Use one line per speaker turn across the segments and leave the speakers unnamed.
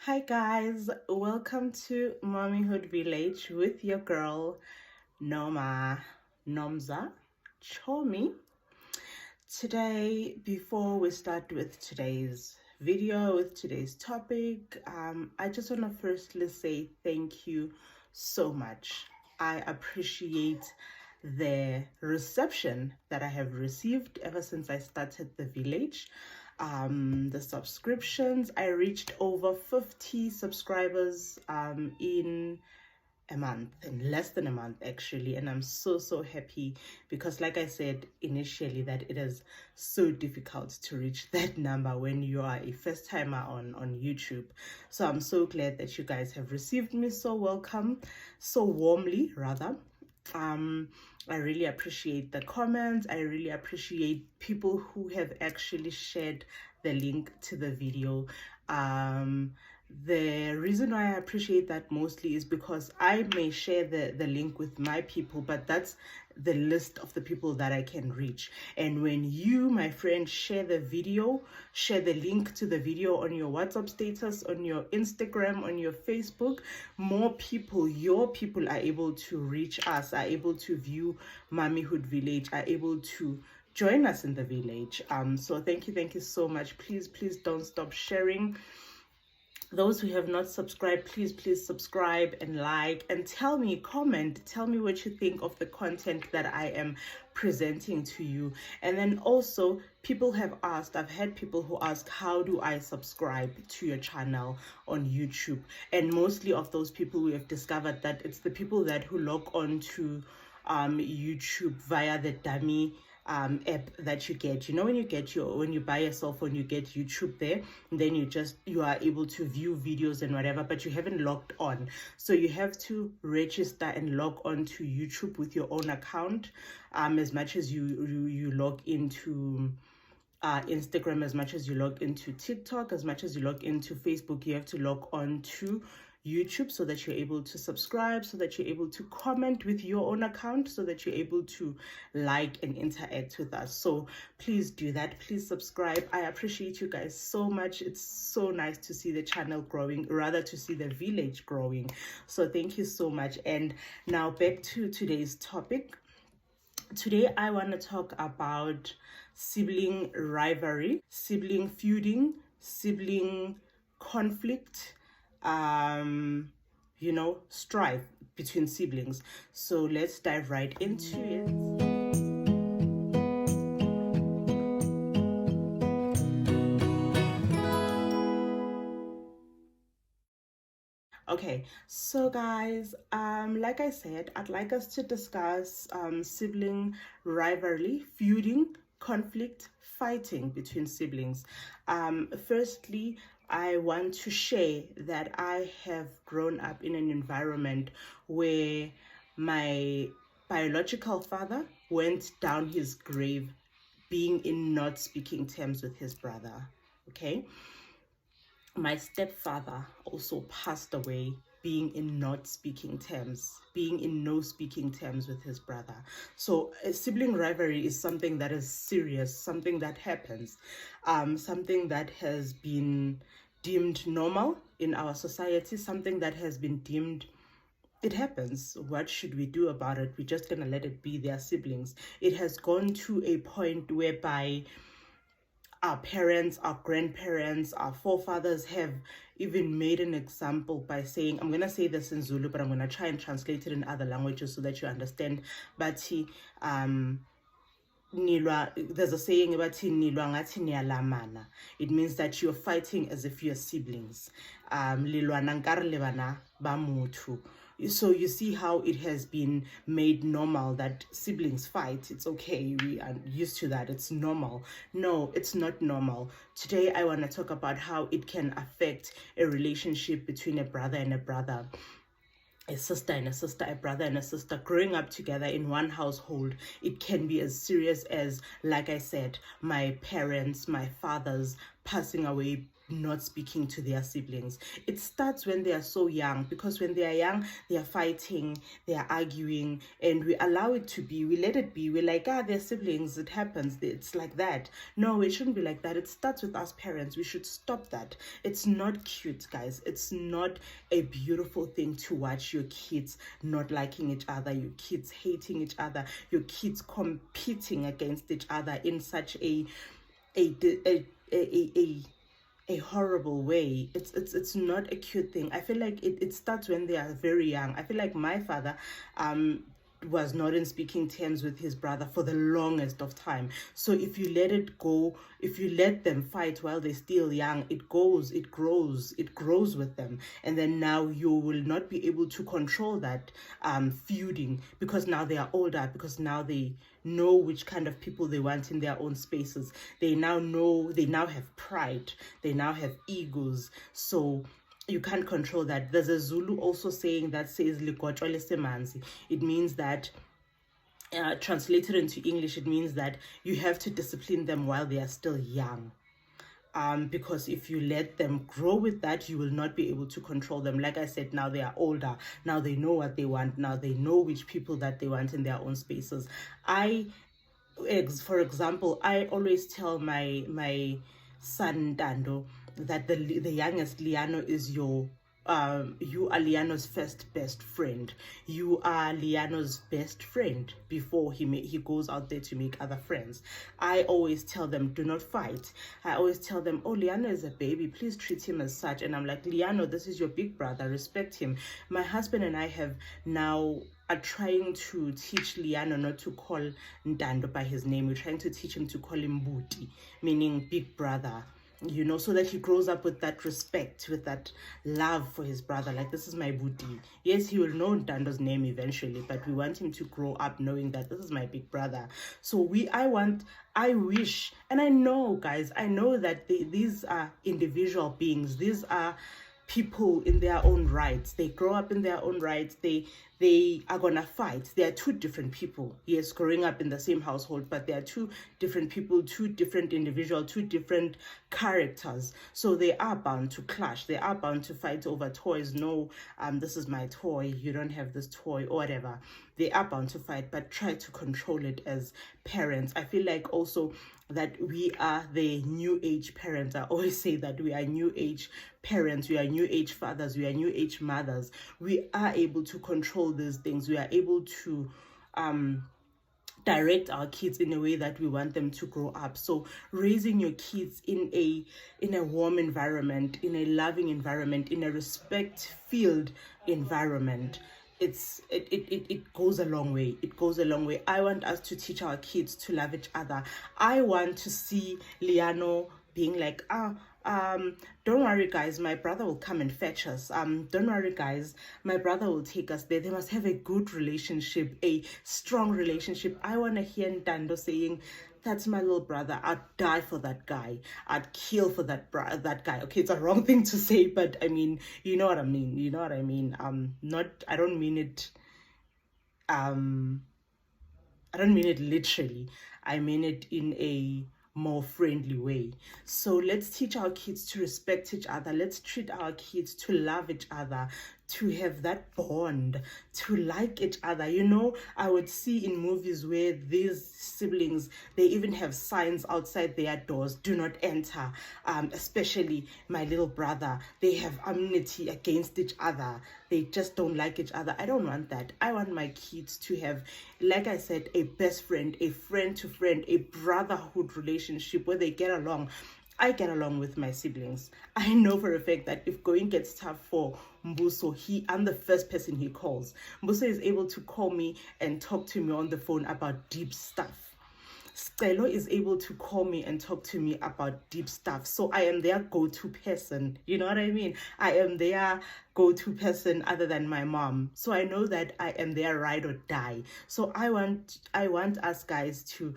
Hi guys, welcome to Mommyhood Village with your girl Nomza Chomi. Today, before we start with today's video, with today's topic, I just want to firstly say thank you so much. I appreciate the reception that I have received ever since I started the village. The subscriptions, I reached over 50 subscribers in a month, in less than a month actually, and I'm so happy because, like I said initially, that it is so difficult to reach that number when you are a first timer on YouTube. So I'm so glad that you guys have received me so warmly rather. I really appreciate the comments. I really appreciate people who have actually shared the link to the video. The reason why I appreciate that mostly is because I may share the link with my people, but that's the list of the people that I can reach. And when you, my friend, share the video, share the link to the video on your WhatsApp status, on your Instagram, on your Facebook, more people, your people, are able to reach us, are able to view Mommyhood Village, are able to join us in the village. So thank you so much. Please don't stop sharing. Those who have not subscribed, please subscribe and like, and tell me what you think of the content that I am presenting to you. And then also, people have asked, I've had people who ask, how do I subscribe to your channel on YouTube? And mostly of those people, we have discovered that it's the people who log on to YouTube via the dummy app that you get. You know, when you buy a cell phone, you get YouTube there, and then you are able to view videos and whatever, but you haven't logged on. So you have to register and log on to YouTube with your own account, as much as you log into Instagram, as much as you log into TikTok, as much as you log into Facebook. You have to log on to YouTube so that you're able to subscribe, so that you're able to comment with your own account, so that you're able to like and interact with us. So please do that. Please subscribe. I appreciate you guys so much. It's so nice to see the channel growing, rather to see the village growing. So thank you so much. And now back to today's topic. Today I want to talk about sibling rivalry, sibling feuding, sibling conflict, strife between siblings. So let's dive right into it. Okay, so guys, like I said, I'd like us to discuss sibling rivalry, feuding, conflict, fighting between siblings. Firstly, I want to share that I have grown up in an environment where my biological father went down his grave being in not speaking terms with his brother. Okay, my stepfather also passed away being in not speaking terms, being in no speaking terms with his brother. So a sibling rivalry is something that is serious, something that happens, something that has been deemed normal in our society, something that has been deemed, it happens. What should we do about it? We're just gonna let it be. Their siblings. It has gone to a point whereby our parents, our grandparents, our forefathers have even made an example by saying, I'm going to say this in Zulu, but I'm going to try and translate it in other languages so that you understand. But there's a saying about nilwa ngathi niyalamana. It means that you're fighting as if you're siblings. Lilwana nkare le bana ba motho. So you see how it has been made normal that siblings fight. It's okay. We are used to that. It's normal. No, it's not normal. Today, I want to talk about how it can affect a relationship between a brother and a brother, a sister and a sister, a brother and a sister growing up together in one household. It can be as serious as, like I said, my parents, my fathers passing away not speaking to their siblings. It starts when they are so young, because when they are young, they are fighting, they are arguing, and we allow it to be. We let it be. We're like, they're siblings, it happens, it's like that. No, it shouldn't be like that. It starts with us parents. We should stop that. It's not cute, guys. It's not a beautiful thing to watch your kids not liking each other, your kids hating each other, your kids competing against each other in such a horrible way. It's not a cute thing. I feel like it starts when they are very young. I feel like my father was not in speaking terms with his brother for the longest of time. So if you let it go, if you let them fight while they're still young, it grows with them. And then now you will not be able to control that feuding, because now they are older, because now they know which kind of people they want in their own spaces. They now have pride, they now have egos. So you can't control that. There's a Zulu also saying that says ligotshwa lesemanzi. It means that translated into English, it means that you have to discipline them while they are still young. Because if you let them grow with that, you will not be able to control them. Like I said, now they are older. Now they know what they want. Now they know which people that they want in their own spaces. For example, I always tell my son Dando that the youngest Liano is you are Liano's first best friend. You are Liano's best friend before he goes out there to make other friends. I always tell them, do not fight. I always tell them, oh, Liano is a baby, please treat him as such. And I'm like, Liano, this is your big brother, respect him. My husband and I have now are trying to teach Liano not to call Ndando by his name. We're trying to teach him to call him Buti, meaning big brother, you know, so that he grows up with that respect, with that love for his brother. Like, this is my Buti. Yes, he will know Ndando's name eventually, but we want him to grow up knowing that this is my big brother. So I wish, and I know, guys, I know that these are individual beings. These are people in their own rights. They grow up in their own rights. They are gonna fight. They are two different people. Yes, growing up in the same household, but they are two different people, two different individuals, two different characters. So they are bound to clash. They are bound to fight over toys. No, this is my toy, you don't have this toy, or whatever. They are bound to fight, but try to control it as parents. I feel like also that we are the new age parents. I always say that we are new age parents, we are new age fathers, we are new age mothers. We are able to control these things. We are able to direct our kids in a way that we want them to grow up. So raising your kids in a warm environment, in a loving environment, in a respect-filled environment, it goes a long way. It goes a long way. I want us to teach our kids to love each other. I want to see Liano being like, don't worry guys, my brother will come and fetch us. Don't worry guys, my brother will take us there. They must have a good relationship, a strong relationship. I want to hear Ndando saying, that's my little brother, I'd die for that guy, I'd kill for that guy. Okay, it's a wrong thing to say, but I mean, you know what I mean, I don't mean it literally. I mean it in a more friendly way. So let's teach our kids to respect each other. Let's treat our kids to love each other, to have that bond, to like each other. You know, I would see in movies where these siblings, they even have signs outside their doors, do not enter. Especially my little brother, they have enmity against each other. They just don't like each other. I don't want that. I want my kids to have, like I said, a best friend, a friend to friend, a brotherhood relationship where they get along. I get along with my siblings. I know for a fact that if going gets tough for Mbuso, I'm the first person he calls. Mbuso is able to call me and talk to me on the phone about deep stuff. Stelo is able to call me and talk to me about deep stuff. So I am their go-to person. You know what I mean? I am their go-to person other than my mom. So I know that I am their ride or die. So I want us guys to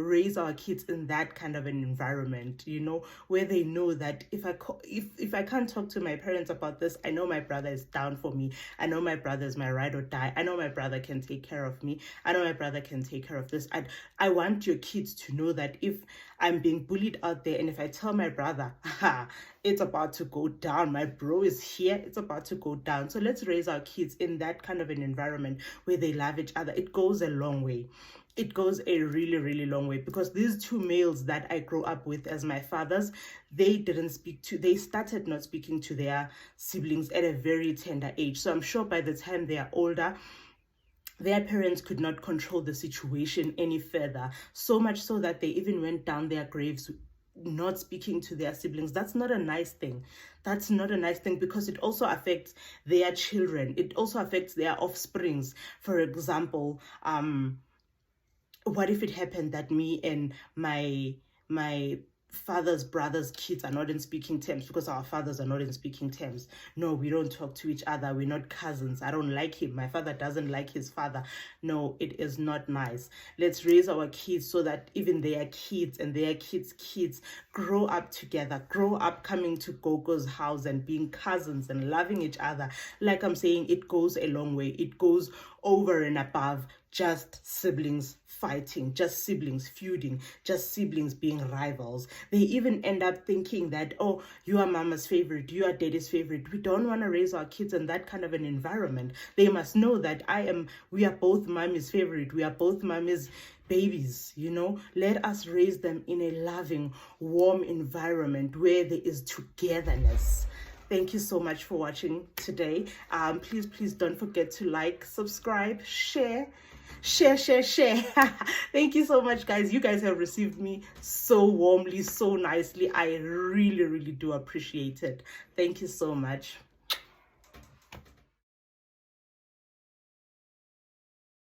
raise our kids in that kind of an environment, you know, where they know that if I can't talk to my parents about this, I know my brother is down for me. I know my brother is my ride or die. I know my brother can take care of me. I know my brother can take care of this. I want your kids to know that if I'm being bullied out there, and if I tell my brother, it's about to go down. My bro is here, it's about to go down. So let's raise our kids in that kind of an environment where they love each other. It goes a long way. It goes a really, really long way, because these two males that I grew up with as my fathers, they started not speaking to their siblings at a very tender age. So I'm sure by the time they are older, their parents could not control the situation any further, so much so that they even went down their graves not speaking to their siblings. That's not a nice thing. That's not a nice thing, because it also affects their children. It also affects their offsprings. For example, what if it happened that me and my father's brother's kids are not in speaking terms because our fathers are not in speaking terms? No, we don't talk to each other. We're not cousins. I don't like him. My father doesn't like his father. No, it is not nice. Let's raise our kids so that even their kids and their kids grow up together, grow up coming to Gogo's house and being cousins and loving each other. Like I'm saying, it goes a long way. It goes over and above just siblings fighting, just siblings feuding, just siblings being rivals. They even end up thinking that, oh, you are mama's favorite, you are daddy's favorite. We don't want to raise our kids in that kind of an environment. They must know that we are both mommy's favorite. We are both mommy's babies, you know. Let us raise them in a loving, warm environment where there is togetherness. Thank you so much for watching today. Please don't forget to like, subscribe, share. Thank you so much, guys. You guys have received me so warmly, so nicely. I really do appreciate it. Thank you so much.